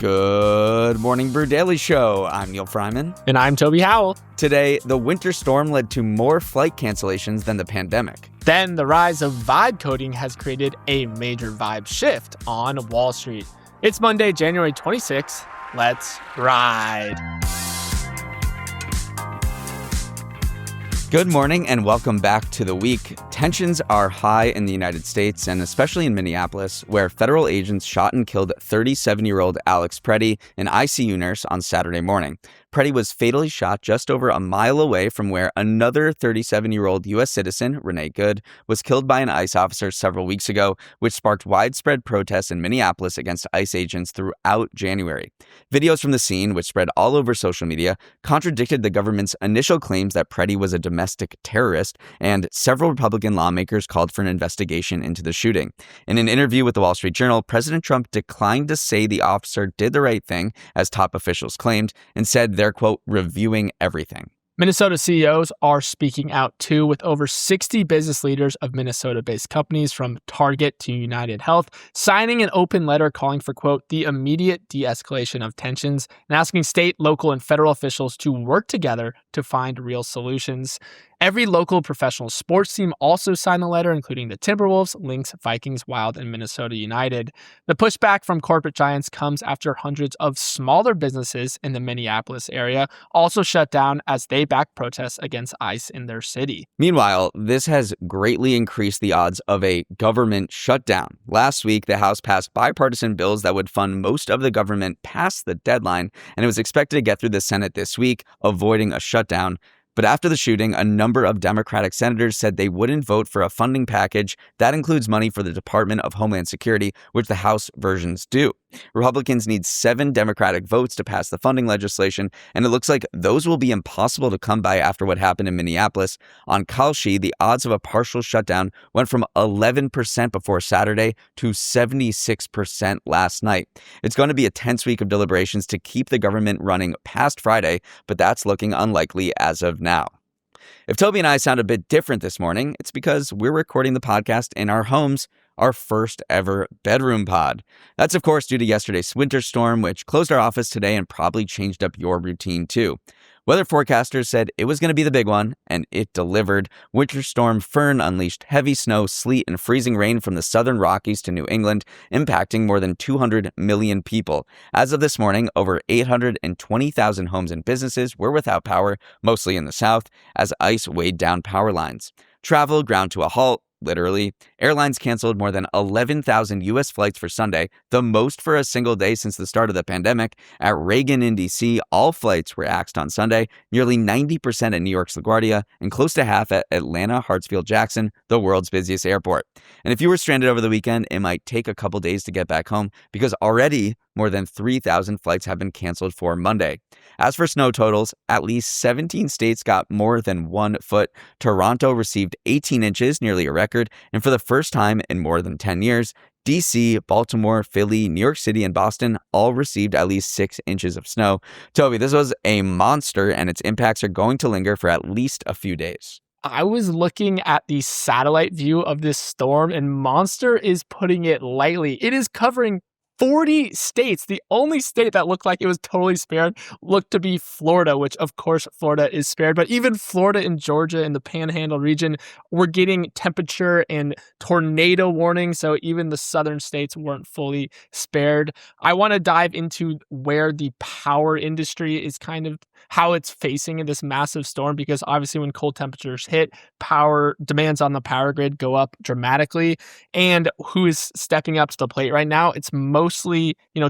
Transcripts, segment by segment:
Good morning, Brew Daily show. I'm Neal Freyman. And I'm Toby Howell. Today, the winter storm led to more flight cancellations than the pandemic. Then the rise of vibe coding has created a major vibe shift on Wall Street. It's Monday, January 26th. Let's ride. Good morning and welcome back to the week. Tensions are high in the United States and especially in Minneapolis, where federal agents shot and killed 37-year-old Alex Pretty, an ICU nurse, on Saturday morning. Pretty was fatally shot just over a mile away from where another 37-year-old U.S. citizen, Renee Good, was killed by an ICE officer several weeks ago, which sparked widespread protests in Minneapolis against ICE agents throughout January. Videos from the scene, which spread all over social media, contradicted the government's initial claims that Pretty was a domestic terrorist, and several Republican lawmakers called for an investigation into the shooting. In an interview with the Wall Street Journal, President Trump declined to say the officer did the right thing, as top officials claimed, and said they're, quote, reviewing everything. Minnesota CEOs are speaking out too, with over 60 business leaders of Minnesota-based companies from Target to United Health signing an open letter calling for, quote, the immediate de-escalation of tensions and asking state, local, and federal officials to work together to find real solutions. Every local professional sports team also signed the letter, including the Timberwolves, Lynx, Vikings, Wild, and Minnesota United. The pushback from corporate giants comes after hundreds of smaller businesses in the Minneapolis area also shut down as they back protests against ICE in their city. Meanwhile, this has greatly increased the odds of a government shutdown. Last week, the House passed bipartisan bills that would fund most of the government past the deadline, and it was expected to get through the Senate this week, avoiding a shutdown. But after the shooting, a number of Democratic senators said they wouldn't vote for a funding package that includes money for the Department of Homeland Security, which the House versions do. Republicans need 7 Democratic votes to pass the funding legislation, and it looks like those will be impossible to come by after what happened in Minneapolis. On Kalshi, the odds of a partial shutdown went from 11% before Saturday to 76% last night. It's going to be a tense week of deliberations to keep the government running past Friday, but that's looking unlikely as of now. If Toby and I sound a bit different this morning, it's because we're recording the podcast in our homes, our first ever bedroom pod. That's, of course, due to yesterday's winter storm, which closed our office today and probably changed up your routine too. Weather forecasters said it was going to be the big one, and it delivered. Winter Storm Fern unleashed heavy snow, sleet, and freezing rain from the southern Rockies to New England, impacting more than 200 million people. As of this morning, over 820,000 homes and businesses were without power, mostly in the south, as ice weighed down power lines. Travel ground to a halt. Literally, airlines canceled more than 11,000 U.S. flights for Sunday, the most for a single day since the start of the pandemic. At Reagan in D.C., all flights were axed on Sunday, nearly 90% at New York's LaGuardia, and close to half at Atlanta Hartsfield-Jackson, the world's busiest airport. And if you were stranded over the weekend, it might take a couple days to get back home, because already more than 3,000 flights have been canceled for Monday. As for snow totals, at least 17 states got more than 1 foot. Toronto received 18 inches, nearly a record, and for the first time in more than 10 years, DC, Baltimore, Philly, New York City, and Boston all received at least 6 inches of snow. Toby, this was a monster, and its impacts are going to linger for at least a few days. I was looking at the satellite view of this storm, and Monster is putting it lightly. It is covering 40 states. The only state that looked like it was totally spared looked to be Florida, which of course Florida is spared. But even Florida and Georgia in the Panhandle region were getting temperature and tornado warnings. So even the southern states weren't fully spared. I want to dive into where the power industry is kind of how it's facing in this massive storm, because obviously when cold temperatures hit, power demands on the power grid go up dramatically. And who is stepping up to the plate right now? It's mostly,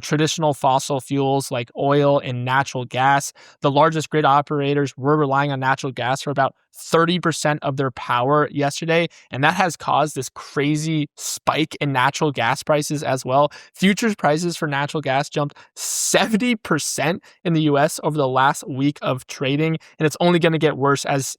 traditional fossil fuels like oil and natural gas. The largest grid operators were relying on natural gas for about 30% of their power yesterday, and that has caused this crazy spike in natural gas prices as well. Futures prices for natural gas jumped 70% in the US over the last week of trading, and it's only going to get worse as,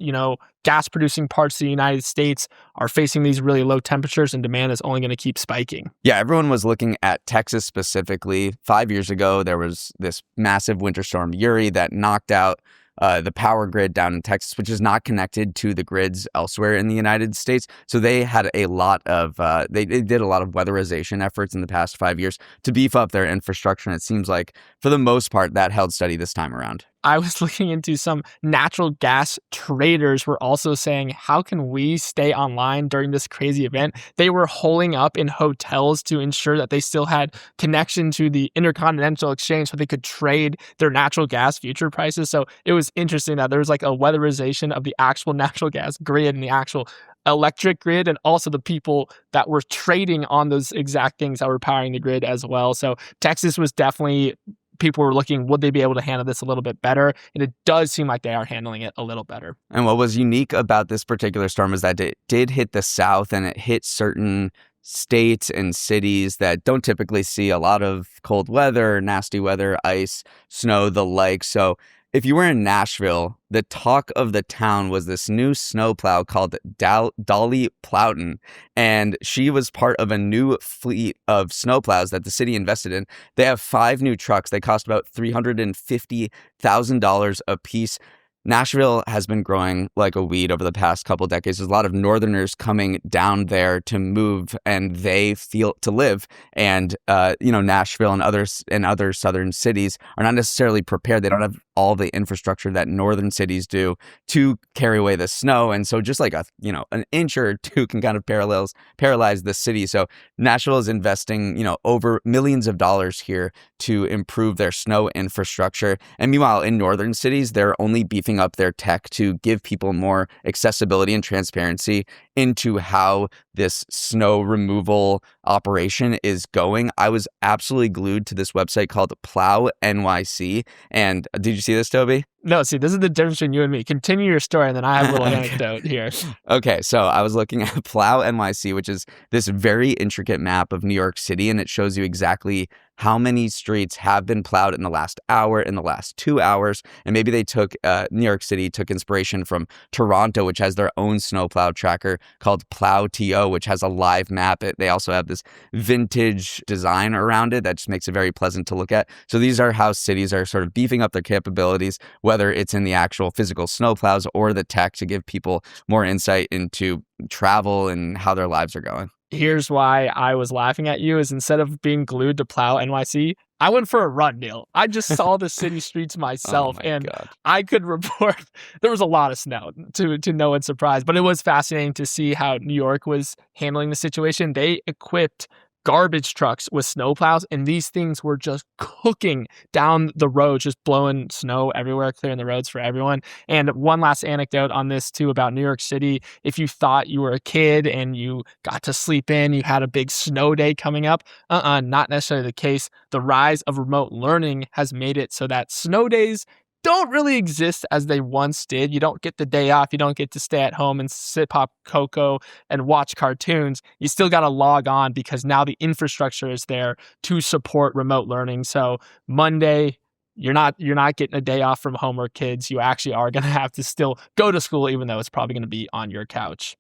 gas producing parts of the United States are facing these really low temperatures, and demand is only going to keep spiking. Yeah, everyone was looking at Texas specifically. 5 years ago, there was this massive winter storm Uri that knocked out the power grid down in Texas, which is not connected to the grids elsewhere in the United States. So they had a lot of they did a lot of weatherization efforts in the past 5 years to beef up their infrastructure. And it seems like for the most part that held steady this time around. I was looking into some natural gas traders were also saying, how can we stay online during this crazy event? They were holing up in hotels to ensure that they still had connection to the Intercontinental Exchange so they could trade their natural gas future prices. So it was interesting that there was like a weatherization of the actual natural gas grid and the actual electric grid, and also the people that were trading on those exact things that were powering the grid as well. So Texas was definitely, people were looking, would they be able to handle this a little bit better? And it does seem like they are handling it a little better. And what was unique about this particular storm is that it did hit the south, and it hit certain states and cities that don't typically see a lot of cold weather, nasty weather, ice, snow, the like. So if you were in Nashville, the talk of the town was this new snowplow called Dolly Plowton, and she was part of a new fleet of snowplows that the city invested in. They have 5 new trucks. They cost about $350,000 a piece. Nashville has been growing like a weed over the past couple decades. There's a lot of Northerners coming down there to move, and they feel to live. And Nashville and other southern cities are not necessarily prepared. They don't have all the infrastructure that northern cities do to carry away the snow. And so just like an inch or two can kind of paralyze the city. So Nashville is investing, over millions of dollars here to improve their snow infrastructure. And meanwhile, in northern cities, they're only beefing up their tech to give people more accessibility and transparency into how this snow removal operation is going. I was absolutely glued to this website called Plow NYC. And did you see this, Toby? No, see, this is the difference between you and me. Continue your story, and then I have a little anecdote here. Okay, so I was looking at Plow NYC, which is this very intricate map of New York City, and it shows you exactly how many streets have been plowed in the last hour, in the last 2 hours. And maybe they New York City took inspiration from Toronto, which has their own snowplow tracker called Plow TO, which has a live map. They also have this vintage design around it that just makes it very pleasant to look at. So these are how cities are sort of beefing up their capabilities, whether it's in the actual physical snowplows or the tech to give people more insight into travel and how their lives are going. Here's why I was laughing at you is instead of being glued to Plow NYC, I went for a run, Neal. I just saw the city streets myself, and God. I could report there was a lot of snow, to no one's surprise. But it was fascinating to see how New York was handling the situation. They equipped garbage trucks with snowplows, and these things were just cooking down the road, just blowing snow everywhere, clearing the roads for everyone. And one last anecdote on this too about New York City. If you thought you were a kid and you got to sleep in, you had a big snow day coming up, not necessarily the case. The rise of remote learning has made it so that snow days don't really exist as they once did. You don't get the day off. You don't get to stay at home and sit, pop cocoa, and watch cartoons. You still got to log on because now the infrastructure is there to support remote learning. So Monday, you're not getting a day off from homework, kids. You actually are going to have to still go to school, even though it's probably going to be on your couch.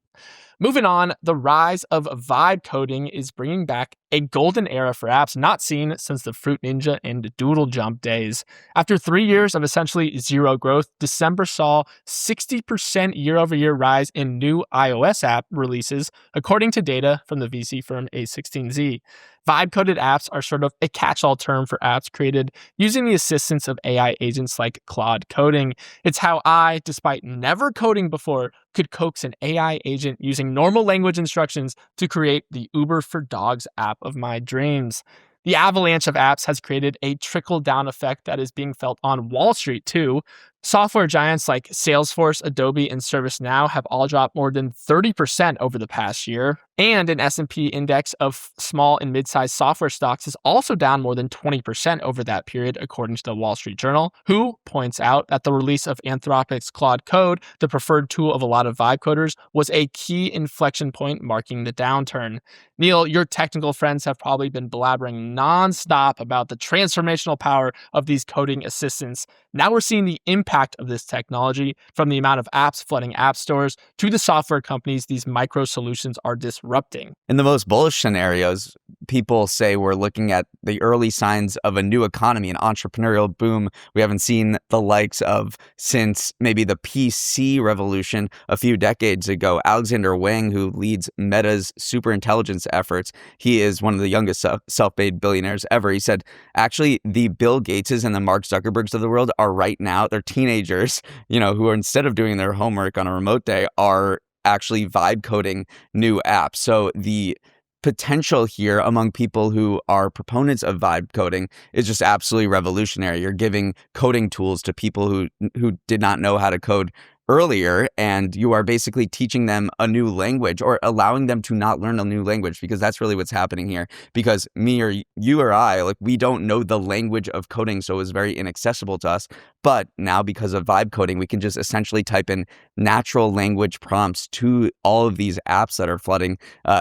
Moving on, the rise of vibe coding is bringing back a golden era for apps not seen since the Fruit Ninja and Doodle Jump days. After 3 years of essentially zero growth, December saw 60% year-over-year rise in new iOS app releases, according to data from the VC firm A16Z. Vibe-coded apps are sort of a catch-all term for apps created using the assistance of AI agents like Claude Coding. It's how I, despite never coding before, could coax an AI agent using normal language instructions to create the Uber for Dogs app of my dreams. The avalanche of apps has created a trickle-down effect that is being felt on Wall Street too. Software giants like Salesforce, Adobe, and ServiceNow have all dropped more than 30% over the past year. And an S&P index of small and mid-sized software stocks is also down more than 20% over that period, according to the Wall Street Journal, who points out that the release of Anthropic's Claude Code, the preferred tool of a lot of vibe coders, was a key inflection point marking the downturn. Neal, your technical friends have probably been blabbering nonstop about the transformational power of these coding assistants. Now we're seeing the impact impact of this technology, from the amount of apps flooding app stores to the software companies these micro solutions are disrupting. In the most bullish scenarios, people say we're looking at the early signs of a new economy, an entrepreneurial boom we haven't seen the likes of since maybe the PC revolution a few decades ago. Alexander Wang, who leads Meta's superintelligence efforts, he is one of the youngest self-made billionaires ever. He said, actually, the Bill Gateses and the Mark Zuckerbergs of the world are right now, they're teenagers, who are, instead of doing their homework on a remote day, are actually vibe coding new apps. So the potential here among people who are proponents of vibe coding is just absolutely revolutionary. You're giving coding tools to people who did not know how to code earlier, and you are basically teaching them a new language, or allowing them to not learn a new language, because that's really what's happening here. Because me or you or I, we don't know the language of coding, so it's very inaccessible to us. But now, because of vibe coding, we can just essentially type in natural language prompts to all of these apps that are flooding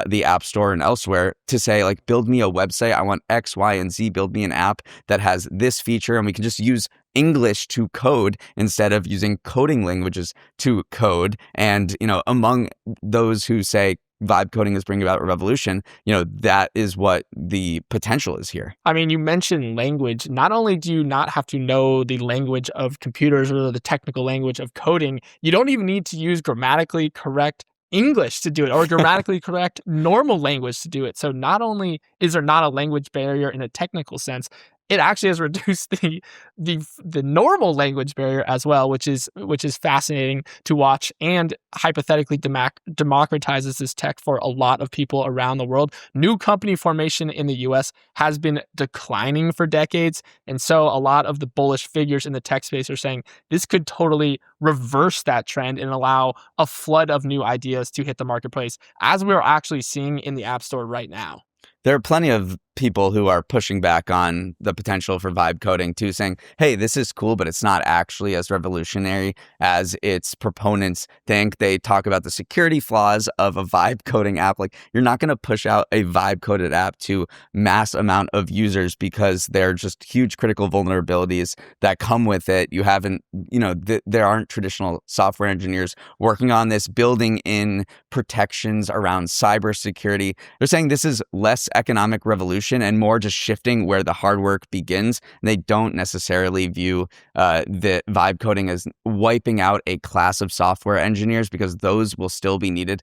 the App Store and elsewhere to say, build me a website. I want X, Y, and Z. Build me an app that has this feature. And we can just use English to code instead of using coding languages to code. And, among those who say vibe coding is bringing about a revolution, that is what the potential is here. I mean, you mentioned language. Not only do you not have to know the language of computers or the technical language of coding, you don't even need to use grammatically correct English to do it, or grammatically correct normal language to do it. So not only is there not a language barrier in a technical sense, it actually has reduced the normal language barrier as well, which is fascinating to watch, and hypothetically democratizes this tech for a lot of people around the world. New company formation in the US has been declining for decades, and so a lot of the bullish figures in the tech space are saying this could totally reverse that trend and allow a flood of new ideas to hit the marketplace, as we're actually seeing in the App Store right now. There are plenty of people who are pushing back on the potential for vibe coding too, saying, hey, this is cool, but it's not actually as revolutionary as its proponents think. They talk about the security flaws of a vibe coding app. You're not going to push out a vibe coded app to mass amount of users because there are just huge critical vulnerabilities that come with it. You haven't, there aren't traditional software engineers working on this, building in protections around cybersecurity. They're saying this is less economic revolution and more just shifting where the hard work begins. They don't necessarily view the vibe coding as wiping out a class of software engineers, because those will still be needed.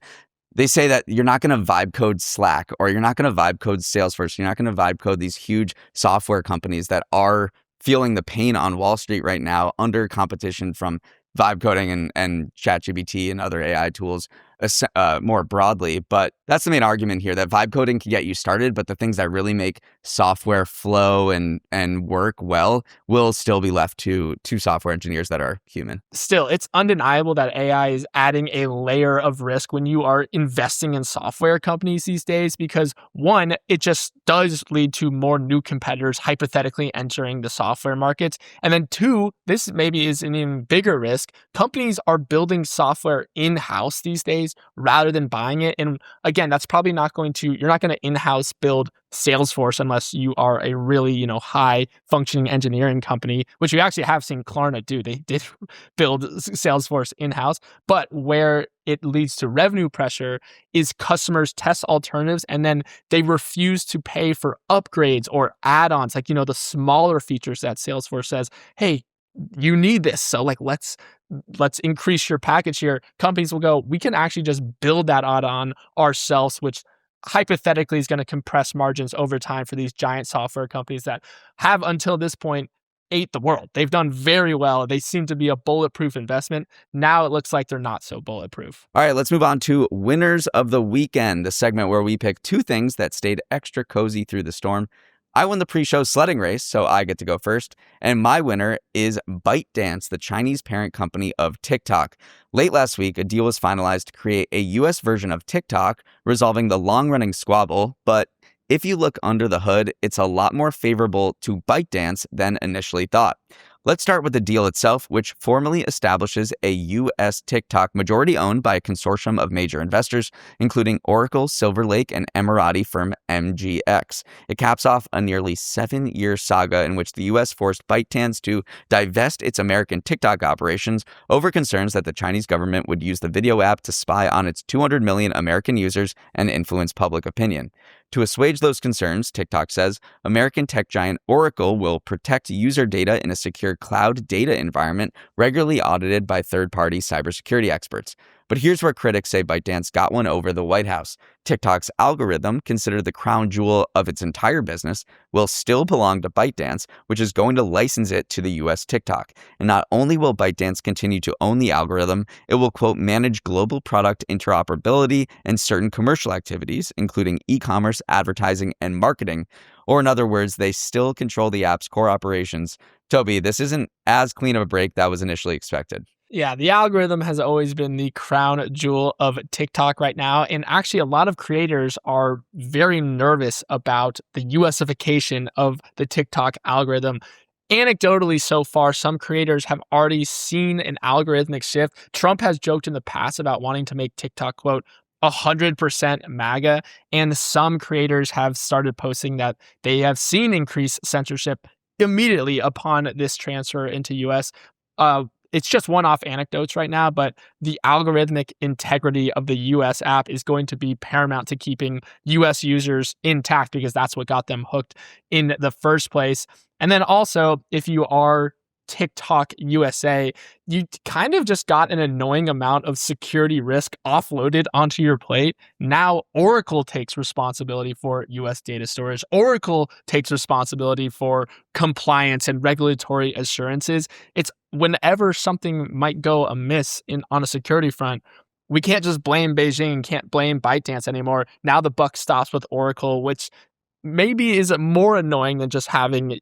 They say that you're not going to vibe code Slack, or you're not going to vibe code Salesforce. You're not going to vibe code these huge software companies that are feeling the pain on Wall Street right now under competition from vibe coding and ChatGPT and other AI tools more broadly. But that's the main argument here, that vibe coding can get you started, but the things that really make software flow and work well will still be left to software engineers that are human. Still, it's undeniable that AI is adding a layer of risk when you are investing in software companies these days, because one, it just does lead to more new competitors hypothetically entering the software markets. And then two, this maybe is an even bigger risk. Companies are building software in-house these days rather than buying it. And again, that's probably you're not going to in-house build Salesforce unless you are a really, high functioning engineering company, which we actually have seen Klarna do. They did build Salesforce in-house, but where it leads to revenue pressure is customers test alternatives and then they refuse to pay for upgrades or add-ons, the smaller features that Salesforce says, hey, you need this. So let's increase your package here. Companies will go, we can actually just build that add-on ourselves, which hypothetically is going to compress margins over time for these giant software companies that have until this point ate the world. They've done very well. They seem to be a bulletproof investment. Now it looks like they're not so bulletproof. All right, let's move on to Winners of the Weekend, the segment where we pick two things that stayed extra cozy through the storm. I won the pre-show sledding race, so I get to go first. And my winner is ByteDance, the Chinese parent company of TikTok. Late last week, a deal was finalized to create a US version of TikTok, resolving the long-running squabble. But if you look under the hood, it's a lot more favorable to ByteDance than initially thought. Let's start with the deal itself, which formally establishes a U.S. TikTok majority owned by a consortium of major investors, including Oracle, Silver Lake, and Emirati firm MGX. It caps off a nearly 7-year saga in which the U.S. forced ByteDance to divest its American TikTok operations over concerns that the Chinese government would use the video app to spy on its 200 million American users and influence public opinion. To assuage those concerns, TikTok says, American tech giant Oracle will protect user data in a secure cloud data environment regularly audited by third-party cybersecurity experts. But here's where critics say ByteDance got one over the White House. TikTok's algorithm, considered the crown jewel of its entire business, will still belong to ByteDance, which is going to license it to the U.S. TikTok. And not only will ByteDance continue to own the algorithm, it will, quote, manage global product interoperability and certain commercial activities, including e-commerce, advertising, and marketing. Or in other words, they still control the app's core operations. Toby, this isn't as clean of a break that was initially expected. Yeah, the algorithm has always been the crown jewel of TikTok right now. And actually, a lot of creators are very nervous about the USification of the TikTok algorithm. Anecdotally, so far, some creators have already seen an algorithmic shift. Trump has joked in the past about wanting to make TikTok, quote, 100% MAGA. And some creators have started posting that they have seen increased censorship immediately upon this transfer into US. It's just one-off anecdotes right now, but the algorithmic integrity of the US app is going to be paramount to keeping US users intact because that's what got them hooked in the first place. And then also, if you are TikTok USA, you kind of just got an annoying amount of security risk offloaded onto your plate. Now Oracle takes responsibility for US data storage. Oracle takes responsibility for compliance and regulatory assurances. It's whenever something might go amiss on a security front, we can't just blame Beijing, can't blame ByteDance anymore. Now the buck stops with Oracle, which maybe is more annoying than just having,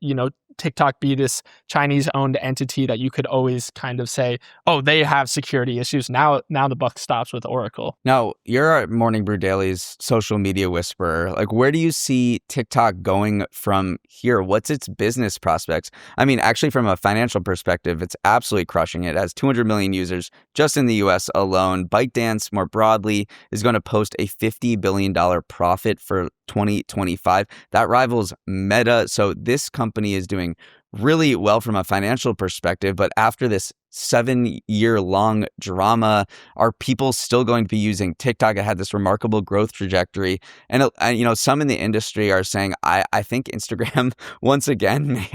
TikTok be this Chinese-owned entity that you could always kind of say, oh, they have security issues. Now the buck stops with Oracle. Now, you're at Morning Brew Daily's social media whisperer. Like, where do you see TikTok going from here? What's its business prospects? I mean, actually, from a financial perspective, it's absolutely crushing it. It has 200 million users just in the US alone. ByteDance, more broadly, is going to post a $50 billion profit for 2025. That rivals Meta. So this company is doing really well from a financial perspective. But after this 7-year-long drama, are people still going to be using TikTok? It had this remarkable growth trajectory. And, some in the industry are saying, I think Instagram, once again,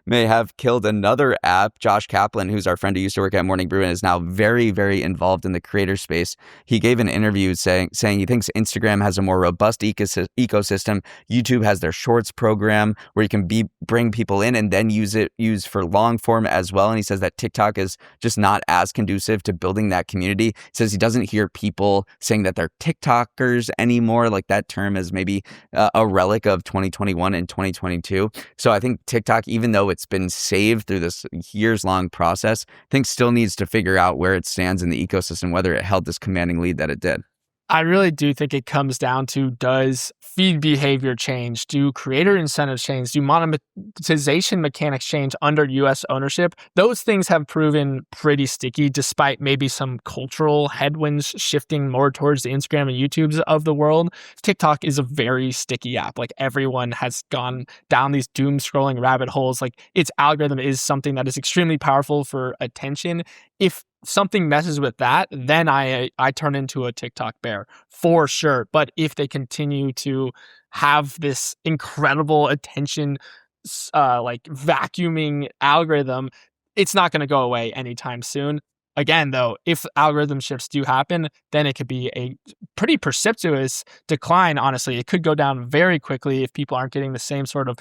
may have killed another app. Josh Kaplan, who's our friend who used to work at Morning Brew and is now very, very involved in the creator space, he gave an interview saying he thinks Instagram has a more robust ecosystem. YouTube has their Shorts program where you can bring people in and then use for long form as well. And he says that TikTok is just not as conducive to building that community. He says he doesn't hear people saying that they're TikTokers anymore. Like that term is maybe a relic of 2021 and 2022. So I think TikTok, even though it's been saved through this years-long process, I think still needs to figure out where it stands in the ecosystem, whether it held this commanding lead that it did. I really do think it comes down to, does feed behavior change? Do creator incentives change? Do monetization mechanics change under US ownership? Those things have proven pretty sticky despite maybe some cultural headwinds shifting more towards the Instagram and YouTubes of the world. TikTok is a very sticky app. Like everyone has gone down these doom scrolling rabbit holes. Like its algorithm is something that is extremely powerful for attention. If something messes with that, then I turn into a TikTok bear for sure. But if they continue to have this incredible attention, vacuuming algorithm, it's not going to go away anytime soon. Again, though, if algorithm shifts do happen, then it could be a pretty precipitous decline. Honestly, it could go down very quickly if people aren't getting the same sort of,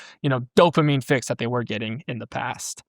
dopamine fix that they were getting in the past.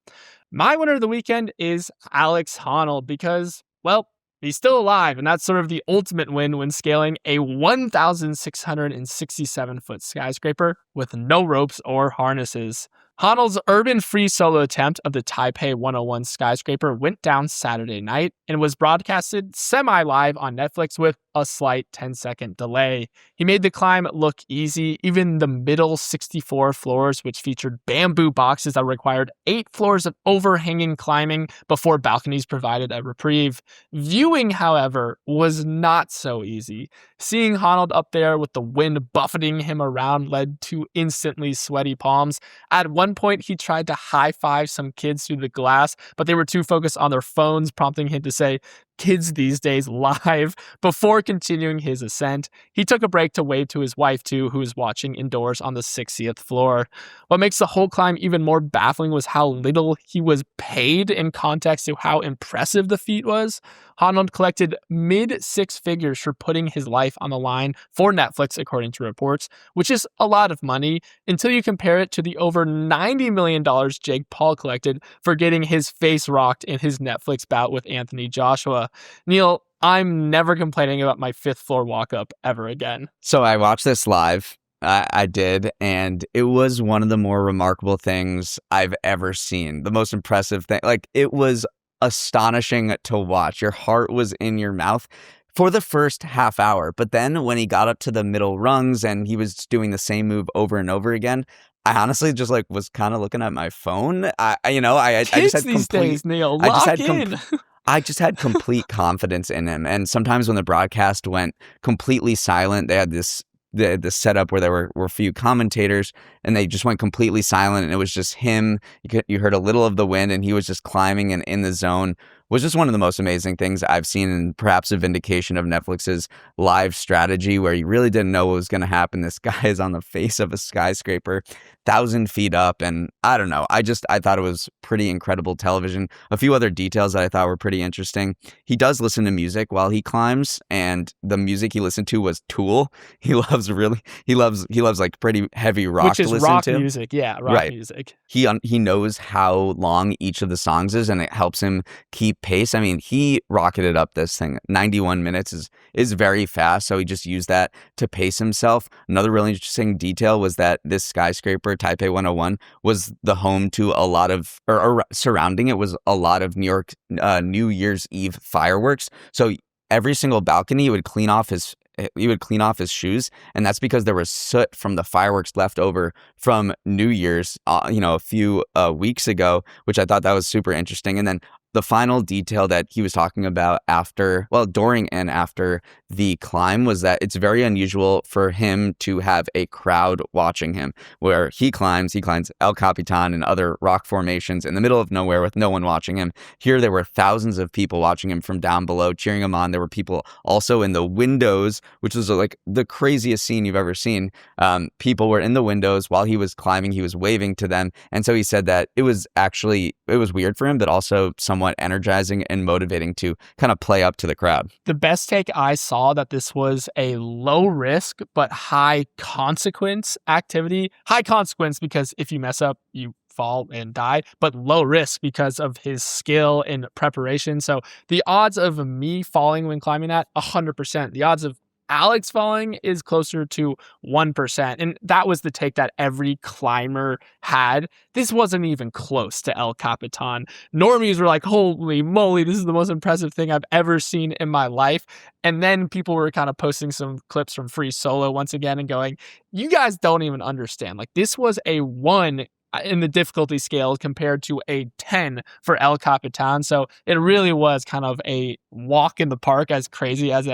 My winner of the weekend is Alex Honnold because, well, he's still alive, and that's sort of the ultimate win when scaling a 1,667-foot skyscraper with no ropes or harnesses. Honnold's urban free solo attempt of the Taipei 101 skyscraper went down Saturday night and was broadcasted semi-live on Netflix with a slight 10-second delay. He made the climb look easy. Even the middle 64 floors, which featured bamboo boxes that required 8 floors of overhanging climbing before balconies provided a reprieve. Viewing, however, was not so easy. Seeing Honnold up there with the wind buffeting him around led to instantly sweaty palms. At one point, he tried to high-five some kids through the glass, but they were too focused on their phones, prompting him to say, "Kids these days" live before continuing his ascent. He took a break to wave to his wife, too, who was watching indoors on the 60th floor. What makes the whole climb even more baffling was how little he was paid in context to how impressive the feat was. Honnold collected mid-six figures for putting his life on the line for Netflix, according to reports, which is a lot of money until you compare it to the over $90 million Jake Paul collected for getting his face rocked in his Netflix bout with Anthony Joshua. Neal, I'm never complaining about my fifth floor walk up ever again. So I watched this live. I did, and it was one of the more remarkable things I've ever seen. The most impressive thing. Like, it was astonishing to watch. Your heart was in your mouth for the first half hour. But then when he got up to the middle rungs and he was doing the same move over and over again, I honestly just was kind of looking at my phone. I just had these days, Neal, I just had complete confidence in him. And sometimes when the broadcast went completely silent, they had this setup where there were a few commentators and they just went completely silent, and it was just him. You heard a little of the wind, and he was just climbing and in the zone. Was just one of the most amazing things I've seen, and perhaps a vindication of Netflix's live strategy, where you really didn't know what was going to happen. This guy is on the face of a skyscraper, 1,000 feet up, and I don't know. I thought it was pretty incredible television. A few other details that I thought were pretty interesting. He does listen to music while he climbs, and the music he listened to was Tool. He loves like pretty heavy rock, which is to listen rock to. music. Yeah, rock right. music. He knows how long each of the songs is, and it helps him keep pace. I mean, he rocketed up this thing. 91 minutes is very fast, so he just used that to pace himself. Another really interesting detail was that this skyscraper, Taipei 101, was the home to a lot of, or surrounding it was a lot of New York New Year's Eve fireworks. So every single balcony, he would clean off his shoes, and that's because there was soot from the fireworks left over from New Year's, a few weeks ago, which I thought that was super interesting. And then the final detail that he was talking about during and after the climb was that it's very unusual for him to have a crowd watching him. Where he climbs El Capitan and other rock formations in the middle of nowhere with no one watching him. Here there were thousands of people watching him from down below, cheering him on. There were people also in the windows, which was like the craziest scene you've ever seen. People were in the windows while he was climbing. He was waving to them. And so he said that it was weird for him, but also somewhat energizing and motivating to kind of play up to the crowd. The best take I saw that this was a low risk but high consequence activity. High consequence because if you mess up, you fall and die, but low risk because of his skill and preparation. So the odds of me falling when climbing that, 100%. The odds of Alex falling is closer to 1%. And that was the take that every climber had. This wasn't even close to El Capitan. Normies were like, holy moly, this is the most impressive thing I've ever seen in my life. And then people were kind of posting some clips from Free Solo once again and going, you guys don't even understand. Like, this was a 1 in the difficulty scale compared to a 10 for El Capitan. So it really was kind of a walk in the park, as crazy as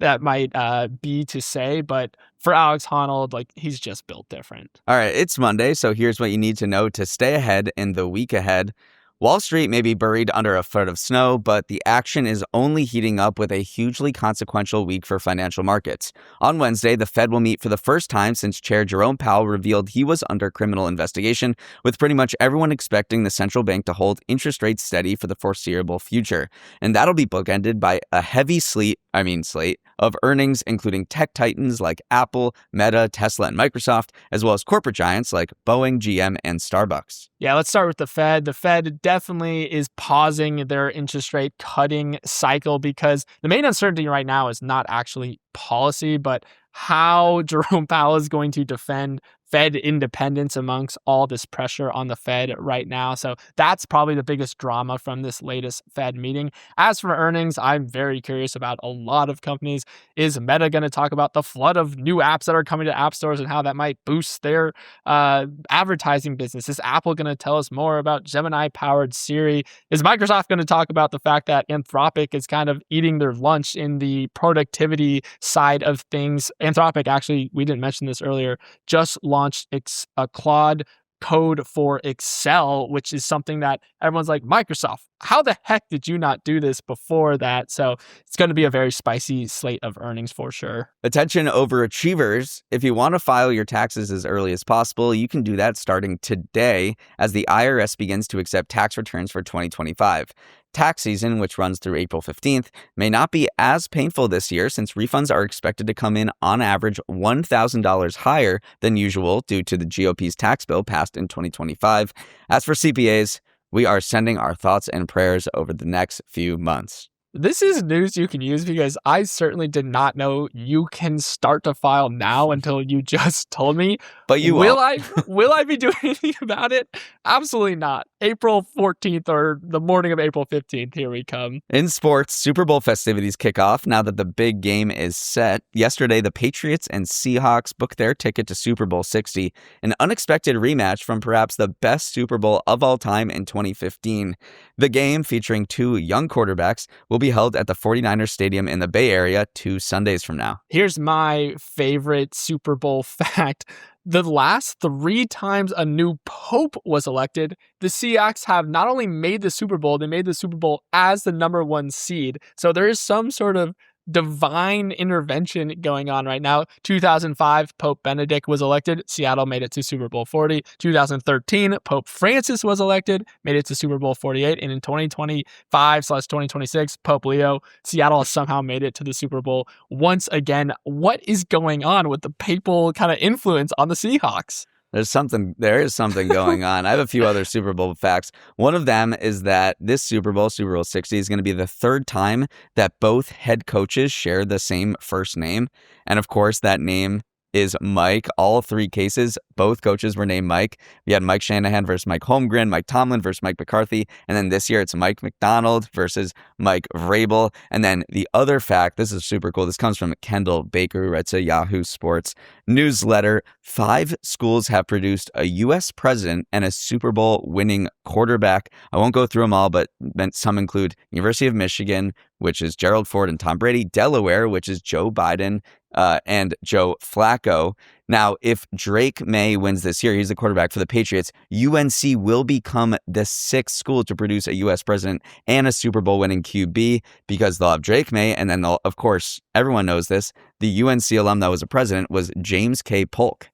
that might be to say. But for Alex Honnold, he's just built different. All right, it's Monday, so here's what you need to know to stay ahead in the week ahead. Wall Street may be buried under a foot of snow, but the action is only heating up with a hugely consequential week for financial markets. On Wednesday, the Fed will meet for the first time since Chair Jerome Powell revealed he was under criminal investigation, with pretty much everyone expecting the central bank to hold interest rates steady for the foreseeable future. And that'll be bookended by a heavy slate of earnings, including tech titans like Apple, Meta, Tesla, and Microsoft, as well as corporate giants like Boeing, GM, and Starbucks. Yeah, let's start with the Fed. The Fed definitely is pausing their interest rate cutting cycle because the main uncertainty right now is not actually policy, but how Jerome Powell is going to defend Fed independence amongst all this pressure on the Fed right now. So that's probably the biggest drama from this latest Fed meeting. As for earnings, I'm very curious about a lot of companies. Is Meta going to talk about the flood of new apps that are coming to app stores and how that might boost their advertising business? Is Apple going to tell us more about Gemini-powered Siri? Is Microsoft going to talk about the fact that Anthropic is kind of eating their lunch in the productivity side of things? Anthropic, actually, we didn't mention this earlier, just launched a Claude code for Excel, which is something that everyone's like, Microsoft, how the heck did you not do this before that? So it's going to be a very spicy slate of earnings for sure. Attention overachievers. If you want to file your taxes as early as possible, you can do that starting today as the IRS begins to accept tax returns for 2025. Tax season, which runs through April 15th, may not be as painful this year since refunds are expected to come in on average $1,000 higher than usual due to the GOP's tax bill passed in 2025. As for CPAs, we are sending our thoughts and prayers over the next few months. This is news you can use because I certainly did not know you can start to file now until you just told me. But you will won't. will I be doing anything about it? Absolutely not. April 14th or the morning of April 15th, here we come. In sports, Super Bowl festivities kick off now that the big game is set. Yesterday, the Patriots and Seahawks booked their ticket to Super Bowl 60, an unexpected rematch from perhaps the best Super Bowl of all time in 2015. The game, featuring two young quarterbacks, will be held at the 49ers Stadium in the Bay Area 2 Sundays from now. Here's my favorite Super Bowl fact. The last 3 times a new pope was elected, the Seahawks have not only made the Super Bowl, they made the Super Bowl as the number 1 seed. So there is some sort of divine intervention going on right now. 2005, Pope Benedict was elected. Seattle made it to Super Bowl 40. 2013, Pope Francis was elected, made it to Super Bowl 48. And in 2025/2026, Pope Leo, Seattle has somehow made it to the Super Bowl once again. What is going on with the papal kind of influence on the Seahawks? There is something going on. I have a few other Super Bowl facts. One of them is that this Super Bowl, Super Bowl 60, is going to be the 3rd time that both head coaches share the same first name. And of course, that name is Mike. All 3 cases, both coaches were named Mike. We had Mike Shanahan versus Mike Holmgren, Mike Tomlin versus Mike McCarthy, and then this year it's Mike McDonald versus Mike Vrabel. And then the other fact, this is super cool, this comes from Kendall Baker, who writes a Yahoo Sports newsletter. 5 schools have produced a U.S. president and a Super Bowl winning quarterback. I won't go through them all, but some include University of Michigan, which is Gerald Ford and Tom Brady, Delaware, which is Joe Biden, and Joe Flacco. Now, if Drake May wins this year, he's the quarterback for the Patriots, UNC will become the 6th school to produce a U.S. president and a Super Bowl winning QB because they'll have Drake May. And then they'll, of course, everyone knows this, the UNC alum that was a president was James K. Polk.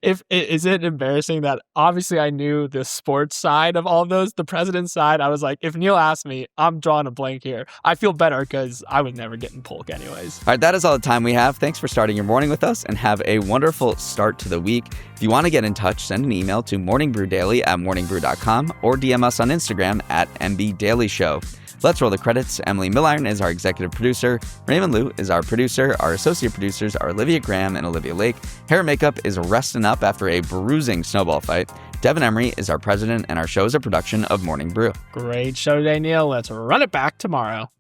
Is it embarrassing that obviously I knew the sports side of all of those, the president's side? I was like, if Neal asked me, I'm drawing a blank here. I feel better because I was never getting Polk anyways. All right, that is all the time we have. Thanks for starting your morning with us and have a wonderful start to the week. If you want to get in touch, send an email to morningbrew@morningbrew.com or DM us on Instagram @MBDailyShow. Let's roll the credits. Emily Milliron is our executive producer. Raymond Liu is our producer. Our associate producers are Olivia Graham and Olivia Lake. Hair and makeup is resting up after a bruising snowball fight. Devin Emery is our president, and our show is a production of Morning Brew. Great show today, Neal. Let's run it back tomorrow.